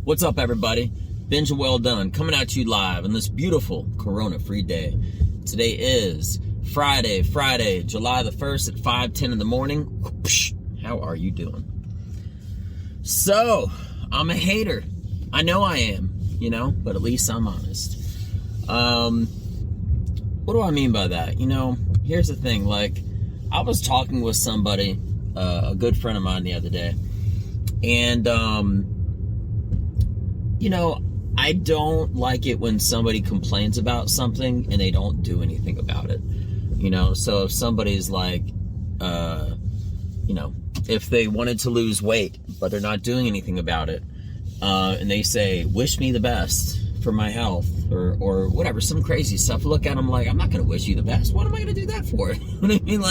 What's up, everybody? Benja Welldone coming at you live on this beautiful Corona-free day. Today is Friday, July the 1st at 5:10 in the morning. How are you doing? So, I'm a hater. I know I am, but at least I'm honest. What do I mean by that? Here's the thing. I was talking with somebody, a good friend of mine the other day, and, I don't like it when somebody complains about something and they don't do anything about it. So if somebody's if they wanted to lose weight, but they're not doing anything about it, and they say, wish me the best for my health, or whatever, some crazy stuff, look at them like, I'm not going to wish you the best. What am I going to do that for? You know what I mean?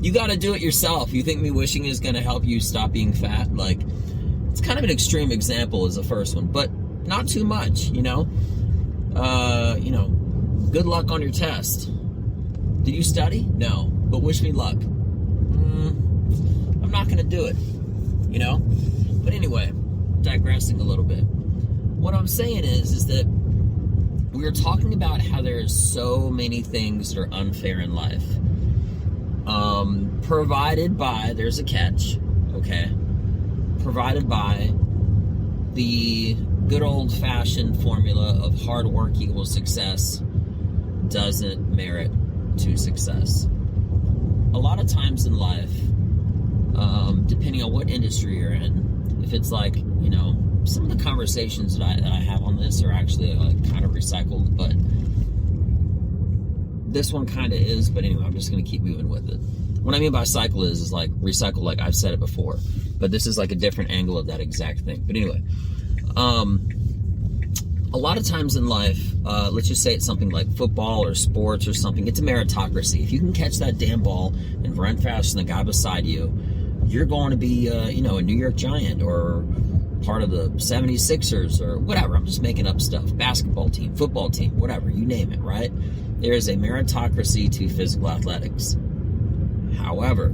You got to do it yourself. You think me wishing is going to help you stop being fat? It's kind of an extreme example as the first one, but not too much, good luck on your test. Did you study? No, but wish me luck. I'm not going to do it, But anyway, digressing a little bit. What I'm saying is that we are talking about how there's so many things that are unfair in life. Provided by, there's a catch, okay? Provided by the good old-fashioned formula of hard work equals success doesn't merit to success. A lot of times in life, depending on what industry you're in, if it's some of the conversations that I have on this are actually kind of recycled, but this one kind of is. But anyway, I'm just going to keep moving with it. What I mean by cycle is recycle, like I've said it before, but this is a different angle of that exact thing. But anyway, a lot of times in life, let's just say it's something like football or sports or something, it's a meritocracy. If you can catch that damn ball and run faster than the guy beside you, you're going to be, a New York Giant or part of the 76ers or whatever. I'm just making up stuff. Basketball team, football team, whatever, you name it, right? There is a meritocracy to physical athletics. However,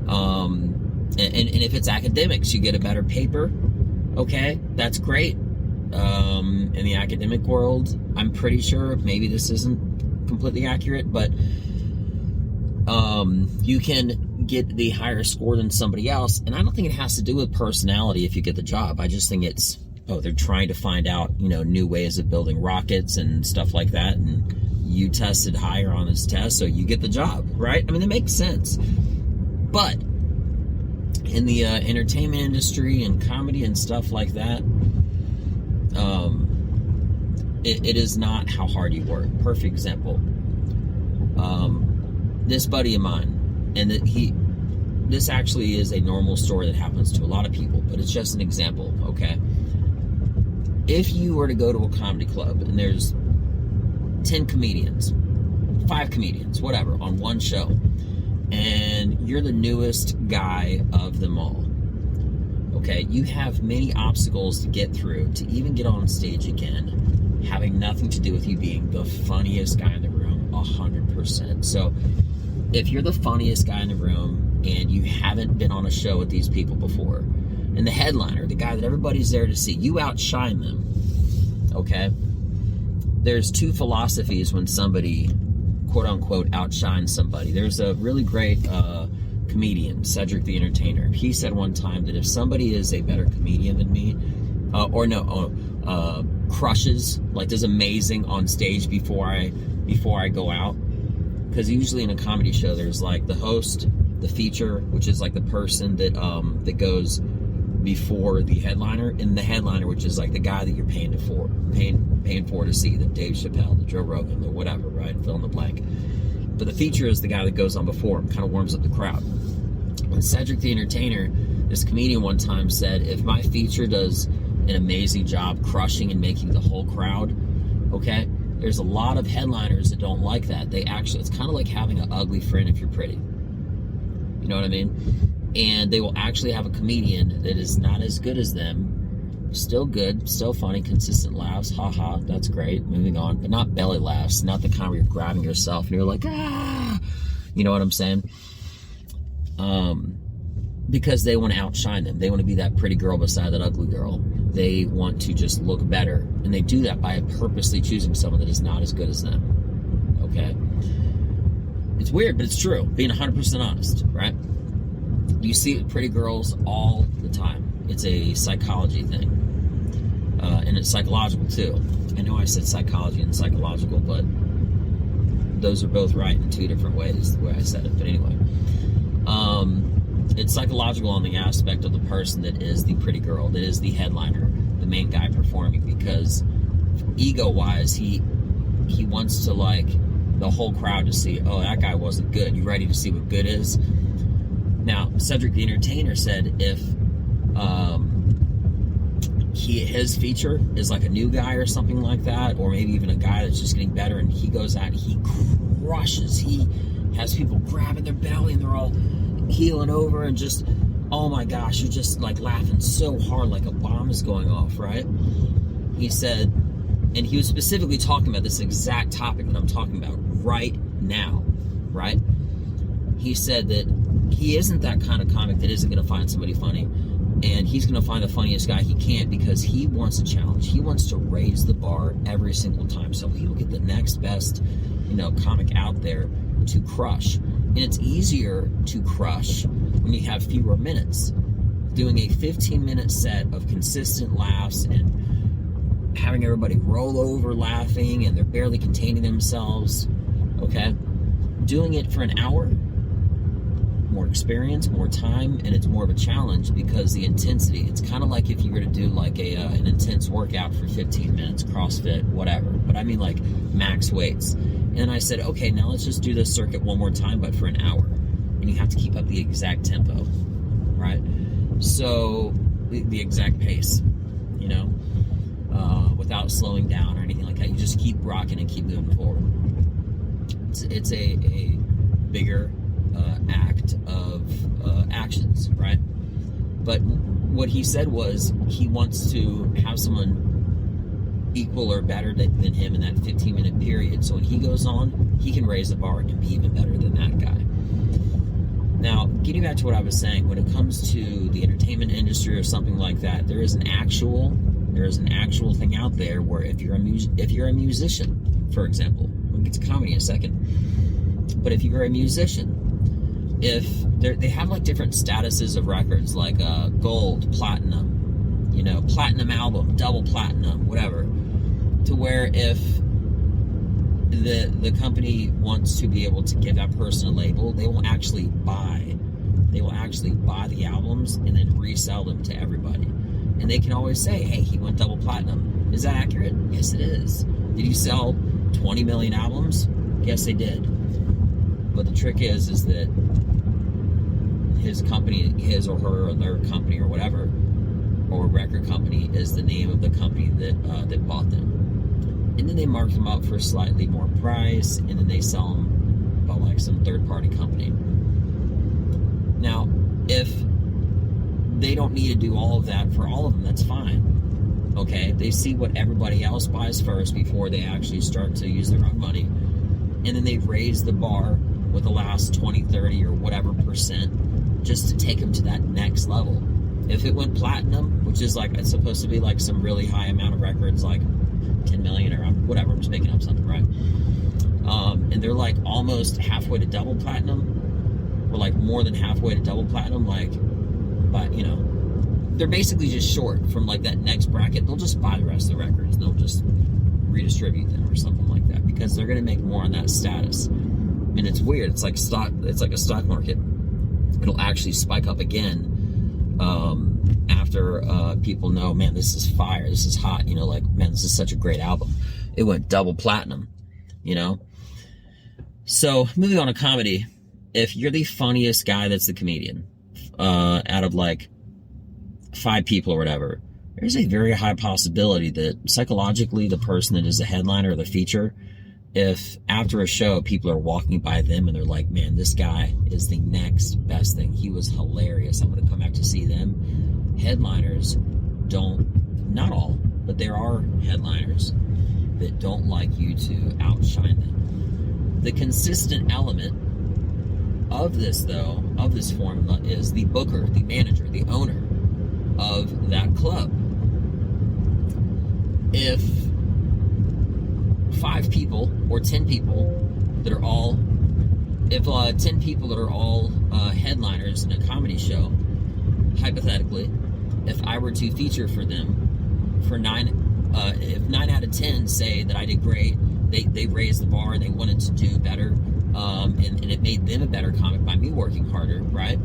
and if it's academics, you get a better paper. Okay, that's great. In the academic world, I'm pretty sure, maybe this isn't completely accurate, but you can get the higher score than somebody else, and I don't think it has to do with personality if you get the job. I just think it's, they're trying to find out, new ways of building rockets and stuff like that, and you tested higher on this test, so you get the job, right? I mean, it makes sense. But in the entertainment industry and comedy and stuff like that, it is not how hard you work. Perfect example. This buddy of mine, and this actually is a normal story that happens to a lot of people, but it's just an example, okay? If you were to go to a comedy club and there's 10 comedians, 5 comedians, whatever, on one show, and you're the newest guy of them all, okay, you have many obstacles to get through to even get on stage again, having nothing to do with you being the funniest guy in the room, 100%. So if you're the funniest guy in the room and you haven't been on a show with these people before, and the headliner, the guy that everybody's there to see, you outshine them, okay? There's 2 philosophies when somebody, quote-unquote, outshines somebody. There's a really great comedian, Cedric the Entertainer. He said one time that if somebody is a better comedian than me, crushes, does amazing on stage before I go out, because usually in a comedy show there's the host, the feature, which is the person that goes before the headliner, and the headliner, which is the guy that you're paying for to see, the Dave Chappelle, the Joe Rogan, the whatever, right? Fill in the blank. But the feature is the guy that goes on before him, kind of warms up the crowd. When Cedric the Entertainer, this comedian one time said, if my feature does an amazing job crushing and making the whole crowd, okay, there's a lot of headliners that don't like that. It's kind of like having an ugly friend if you're pretty. You know what I mean? And they will actually have a comedian that is not as good as them, still good, still funny, consistent laughs, haha, that's great, moving on, but not belly laughs, not the kind where you're grabbing yourself and you're like, ah, you know what I'm saying? because they want to outshine them. They want to be that pretty girl beside that ugly girl. They want to just look better. And they do that by purposely choosing someone that is not as good as them. Okay? It's weird, but it's true. Being 100% honest, right? You see it with pretty girls all the time. It's a psychology thing. And it's psychological too. I know I said psychology and psychological, but those are both right in two different ways, the way I said it. But anyway, it's psychological on the aspect of the person that is the pretty girl, that is the headliner, the main guy performing, because ego-wise, he wants to like the whole crowd to see, oh, that guy wasn't good. You ready to see what good is? Now, Cedric the Entertainer said if his feature is like a new guy or something like that, or maybe even a guy that's just getting better, and he goes out and he crushes. He has people grabbing their belly and they're all heeling over and just, oh my gosh, you're just like laughing so hard like a bomb is going off, right? He said, and he was specifically talking about this exact topic that I'm talking about right now, right? He said that he isn't that kind of comic that isn't going to find somebody funny. And he's going to find the funniest guy he can because he wants a challenge. He wants to raise the bar every single time. So he will get the next best, comic out there to crush. And it's easier to crush when you have fewer minutes. Doing a 15-minute set of consistent laughs and having everybody roll over laughing and they're barely containing themselves, okay? Doing it for an hour, more experience, more time, and it's more of a challenge because the intensity, it's kind of like if you were to do like an intense workout for 15 minutes, CrossFit, whatever, but I mean like max weights. And I said, okay, now let's just do this circuit one more time, but for an hour. And you have to keep up the exact tempo, right? So the exact pace, without slowing down or anything like that. You just keep rocking and keep moving forward. It's a bigger act of actions, right? But what he said was he wants to have someone equal or better than him in that 15-minute period. So when he goes on, he can raise the bar and be even better than that guy. Now, getting back to what I was saying, when it comes to the entertainment industry or something like that, there is an actual thing out there where if you're a musician, for example, we'll get to comedy in a second, but if you're a musician, if they have like different statuses of records, like gold, platinum, platinum album, double platinum, whatever, to where if the company wants to be able to give that person a label, they will actually buy the albums and then resell them to everybody. And they can always say, hey, he went double platinum. Is that accurate? Yes, it is. Did he sell 20 million albums? Yes, they did. But the trick is that his company, his or her or their company or whatever, or record company is the name of the company that bought them. And then they mark them up for a slightly more price, and then they sell them by like some third-party company. Now, if they don't need to do all of that for all of them, that's fine. Okay? They see what everybody else buys first before they actually start to use their own money. And then they raise the bar with the last 20, 30, or whatever percent just to take them to that next level. If it went platinum, which is like, it's supposed to be like some really high amount of records, like 10 million or whatever, I'm just making up something, right? And they're like almost halfway to double platinum, or like more than halfway to double platinum, like, but they're basically just short from like that next bracket. They'll just buy the rest of the records. They'll just redistribute them or something like that because they're going to make more on that status. And it's weird. It's like a stock market. It'll actually spike up again after people know, man, this is fire. This is hot. Like, man, this is such a great album. It went double platinum. So moving on to comedy. If you're the funniest guy that's the comedian, out of like 5 people or whatever, there's a very high possibility that psychologically the person that is the headliner or the feature, if after a show people are walking by them and they're like, man, this guy is the next best thing, he was hilarious, I'm going to come back to see them. Headliners don't, not all, but there are headliners that don't like you to outshine them. The consistent element of this formula is the booker, the manager, the owner of that club. If 5 people or 10 people that are all, 10 people that are all headliners in a comedy show, hypothetically, if I were to feature for them for if 9 out of 10 say that I did great, they raised the bar and they wanted to do better, and it made them a better comic by me working harder, right?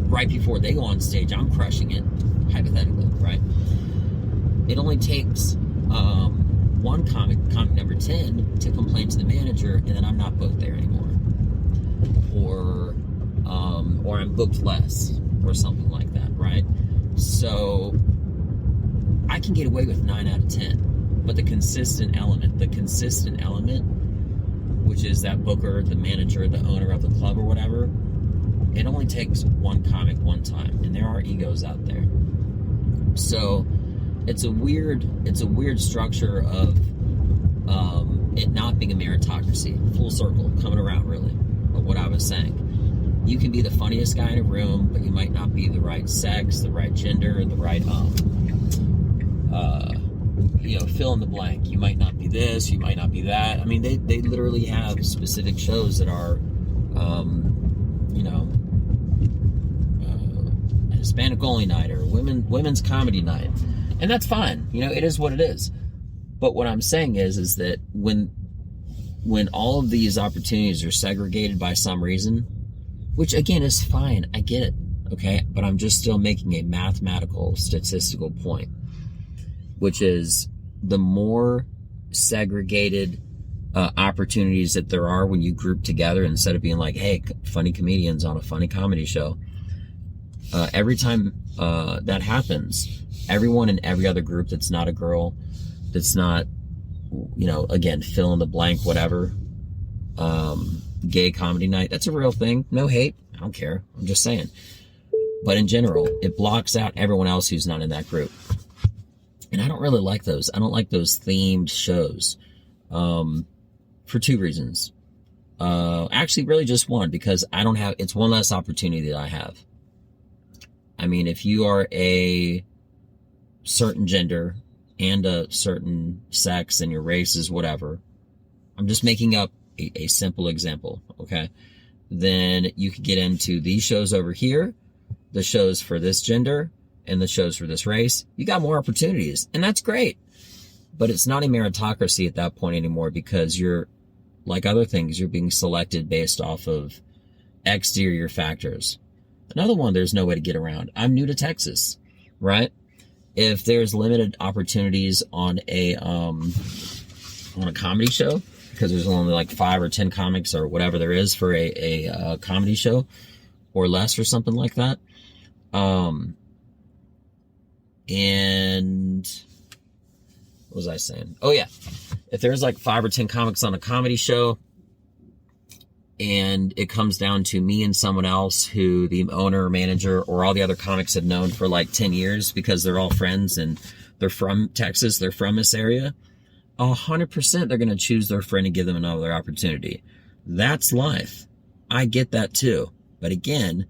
Right before they go on stage, I'm crushing it, hypothetically, right? It only takes one comic number 10 to complain to the manager, and then I'm not booked there anymore, or I'm booked less, or something like that, right? So I can get away with 9 out of 10, but the consistent element, which is that booker, the manager, the owner of the club or whatever, it only takes one comic one time, and there are egos out there. So it's a weird structure of it not being a meritocracy. Full circle, coming around really, of what I was saying. You can be the funniest guy in a room, but you might not be the right sex, the right gender, the right fill in the blank. You might not be this, you might not be that. I mean, they literally have specific shows that are Hispanic only night or women's comedy night, and that's fine. It is what it is. But what I'm saying is that when all of these opportunities are segregated by some reason, which again is fine, I get it, okay, but I'm just still making a mathematical, statistical point, which is the more segregated opportunities that there are when you group together, instead of being like, hey, funny comedians on a funny comedy show, every time that happens, everyone in every other group that's not a girl, that's not, again, fill in the blank, whatever, gay comedy night, that's a real thing. No hate, I don't care, I'm just saying. But in general, it blocks out everyone else who's not in that group. And I don't really like those. I don't like those themed shows for 2 reasons. Actually, really just one, because it's one less opportunity that I have. I mean, if you are a certain gender and a certain sex and your race is whatever, I'm just making up a simple example, okay? Then you can get into these shows over here, the shows for this gender, and the shows for this race. You got more opportunities, and that's great. But it's not a meritocracy at that point anymore, because you're, like other things, you're being selected based off of exterior factors. Another one there's no way to get around. I'm new to Texas, right? If there's limited opportunities on a comedy show, because there's only like 5 or 10 comics or whatever there is for a comedy show, or less or something like that. And what was I saying? Oh yeah. If there's like 5 or 10 comics on a comedy show, and it comes down to me and someone else who the owner or manager or all the other comics have known for like 10 years because they're all friends and they're from Texas, they're from this area, 100% they're going to choose their friend and give them another opportunity. That's life. I get that too. But again,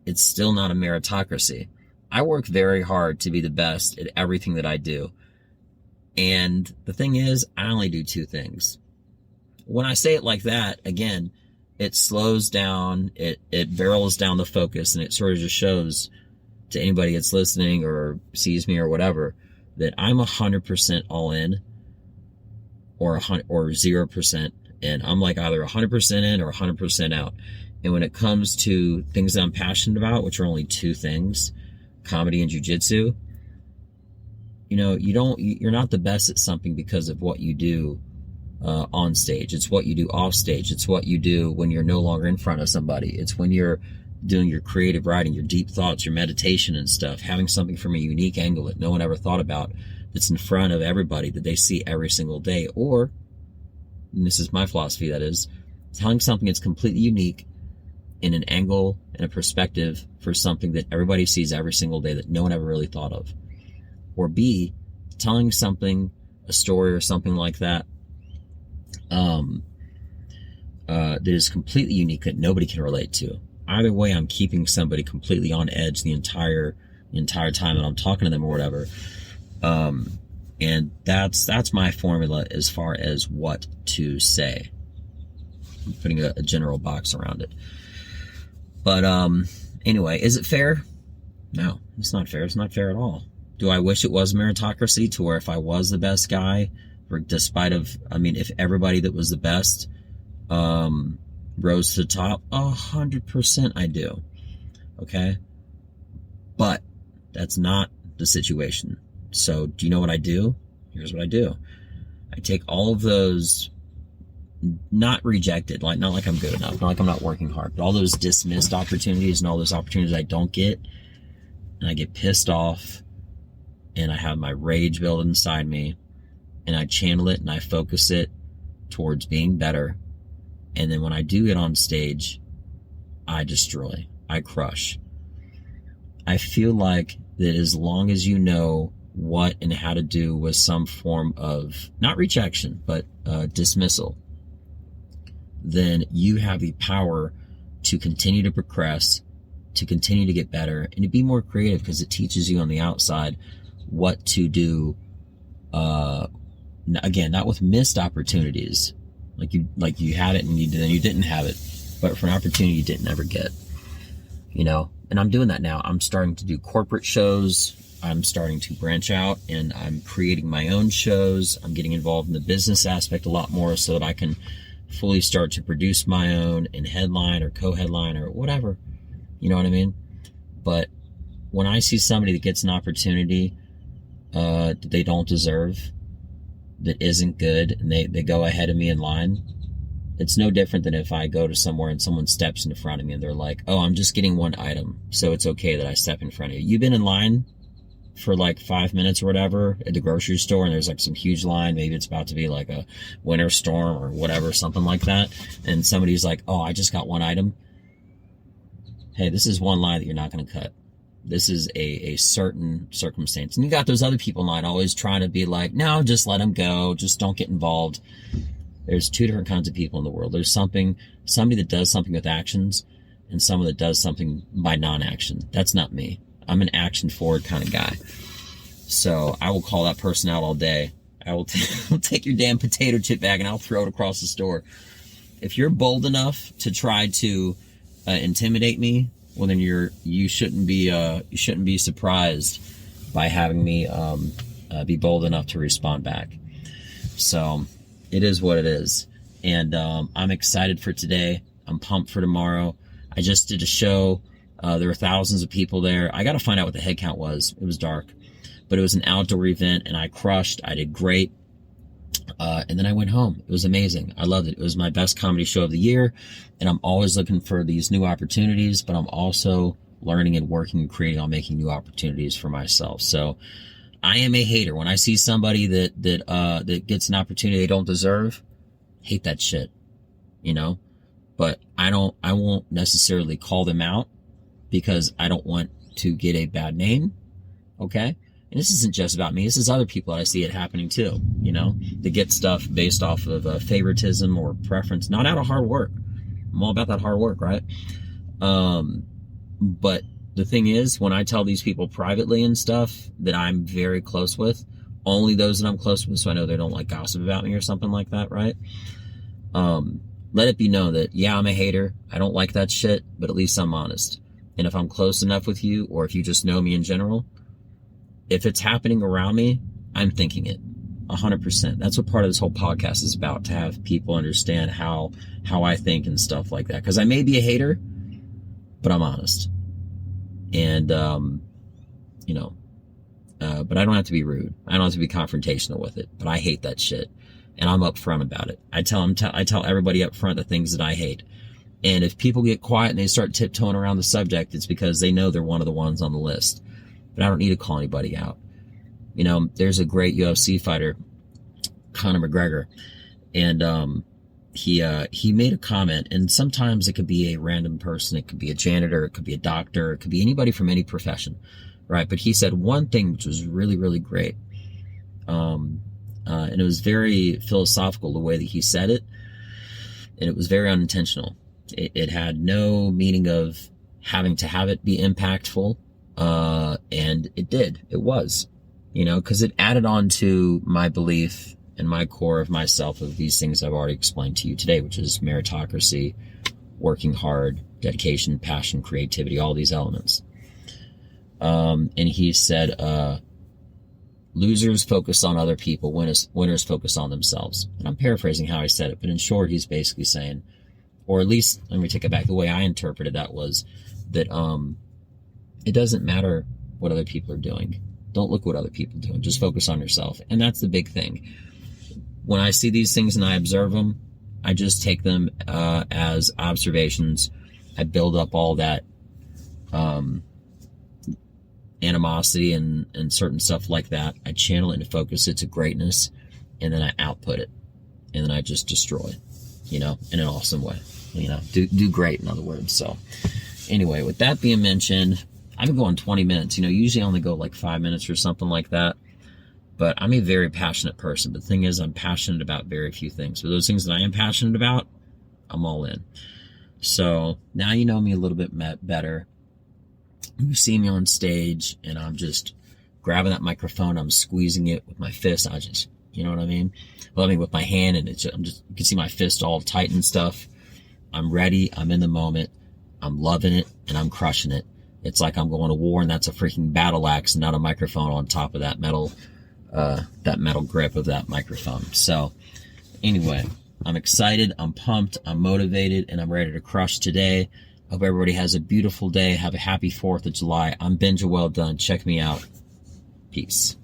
it's still not a meritocracy. I work very hard to be the best at everything that I do. And the thing is, I only do 2 things. When I say it like that, again, it slows down, it barrels down the focus, and it sort of just shows to anybody that's listening or sees me or whatever that I'm 100% all in, or 0% in. I'm like either 100% in or 100% out. And when it comes to things that I'm passionate about, which are only 2 things, comedy and jiu-jitsu, you're not the best at something because of what you do on stage. It's what you do off stage. It's what you do when you're no longer in front of somebody. It's when you're doing your creative writing, your deep thoughts, your meditation and stuff, having something from a unique angle that no one ever thought about, that's in front of everybody, that they see every single day. Or, and this is my philosophy, that is, telling something that's completely unique in an angle and a perspective for something that everybody sees every single day that no one ever really thought of. Or B, telling something, a story or something like that, that is completely unique that nobody can relate to. Either way, I'm keeping somebody completely on edge the entire time that I'm talking to them or whatever. And that's my formula as far as what to say. I'm putting a general box around it. But anyway, is it fair? No, it's not fair. It's not fair at all. Do I wish it was meritocracy to where if I was the best guy, if everybody that was the best rose to the top, 100% I do. Okay? But that's not the situation. So do you know what I do? Here's what I do. I take all of those not rejected, not like I'm good enough, not like I'm not working hard, but all those dismissed opportunities and all those opportunities I don't get, and I get pissed off, and I have my rage build inside me, and I channel it and I focus it towards being better. And then when I do get on stage, I destroy, I crush. I feel like that as long as you know what and how to do with some form of, not rejection, but dismissal, then you have the power to continue to progress, to continue to get better, and to be more creative, because it teaches you on the outside what to do. Again, not with missed opportunities, like you had it and then you didn't have it, but for an opportunity you didn't ever get, and I'm doing that now. I'm starting to do corporate shows. I'm starting to branch out, and I'm creating my own shows. I'm getting involved in the business aspect a lot more so that I can fully start to produce my own and headline or co-headline or whatever. You know what I mean? But when I see somebody that gets an opportunity that they don't deserve, that isn't good, and they go ahead of me in line, it's no different than if I go to somewhere and someone steps in front of me and they're like, oh, I'm just getting one item, so it's okay that I step in front of you. You've been in line for 5 minutes or whatever at the grocery store, and there's some huge line, maybe it's about to be a winter storm or whatever, something like that, and somebody's like, oh, I just got one item. Hey, this is one line that you're not going to cut. This is a certain circumstance. And you got those other people in line always trying to be like, no, just let them go, just don't get involved. There's two different kinds of people in the world. There's somebody that does something with actions, and someone that does something by non-action. That's not me. I'm an action-forward kind of guy. So I will call that person out all day. I will take your damn potato chip bag and I'll throw it across the store. If you're bold enough to try to intimidate me, well, then you shouldn't be surprised by having me be bold enough to respond back. So it is what it is, and I'm excited for today. I'm pumped for tomorrow. I just did a show. There were thousands of people there. I got to find out what the head count was. It was dark, but it was an outdoor event, and I crushed. I did great. And then I went home. It was amazing. I loved it. It was my best comedy show of the year. And I'm always looking for these new opportunities, but I'm also learning and working and creating on making new opportunities for myself. So I am a hater. When I see somebody that gets an opportunity they don't deserve, hate that shit, but I won't necessarily call them out because I don't want to get a bad name. Okay. And this isn't just about me. This is other people that I see it happening too, they get stuff based off of favoritism or preference, not out of hard work. I'm all about that hard work, right? But the thing is, when I tell these people privately and stuff that I'm very close with, only those that I'm close with, so I know they don't gossip about me or something like that, right? Let it be known that, yeah, I'm a hater. I don't like that shit, but at least I'm honest. And if I'm close enough with you, or if you just know me in general, if it's happening around me, I'm thinking it 100%. That's what part of this whole podcast is about, to have people understand how I think and stuff like that. Because I may be a hater, but I'm honest. And, but I don't have to be rude. I don't have to be confrontational with it. But I hate that shit. And I'm upfront about it. I tell everybody up front the things that I hate. And if people get quiet and they start tiptoeing around the subject, it's because they know they're one of the ones on the list. But I don't need to call anybody out. There's a great UFC fighter, Conor McGregor, and he made a comment, and sometimes it could be a random person, it could be a janitor, it could be a doctor, it could be anybody from any profession, right? But he said one thing which was really, really great, and it was very philosophical the way that he said it. And it was very unintentional. It had no meaning of having to have it be impactful. And it did. It was, because it added on to my belief and my core of myself of these things I've already explained to you today, which is meritocracy, working hard, dedication, passion, creativity, all these elements. And he said, losers focus on other people, winners focus on themselves. And I'm paraphrasing how I said it, but in short, he's basically saying, or at least, let me take it back, the way I interpreted that was that it doesn't matter what other people are doing. Don't look what other people are doing. Just focus on yourself. And that's the big thing. When I see these things and I observe them, I just take them as observations. I build up all that animosity and certain stuff like that. I channel it and focus it to greatness, and then I output it, and then I just destroy it, in an awesome way. Do great, in other words. So anyway, with that being mentioned, I've been going 20 minutes. Usually I only go like 5 minutes or something like that. But I'm a very passionate person. But the thing is, I'm passionate about very few things. For those things that I am passionate about, I'm all in. So now you know me a little bit better. You see me on stage, and I'm just grabbing that microphone. I'm squeezing it with my fist. I just, you know what I mean? Well, with my hand, and you can see my fist all tight and stuff. I'm ready. I'm in the moment. I'm loving it, and I'm crushing it. It's like I'm going to war, and that's a freaking battle axe, not a microphone on top of that metal grip of that microphone. So anyway, I'm excited, I'm pumped, I'm motivated, and I'm ready to crush today. Hope everybody has a beautiful day. Have a happy 4th of July. I'm Benja Welldone. Check me out. Peace.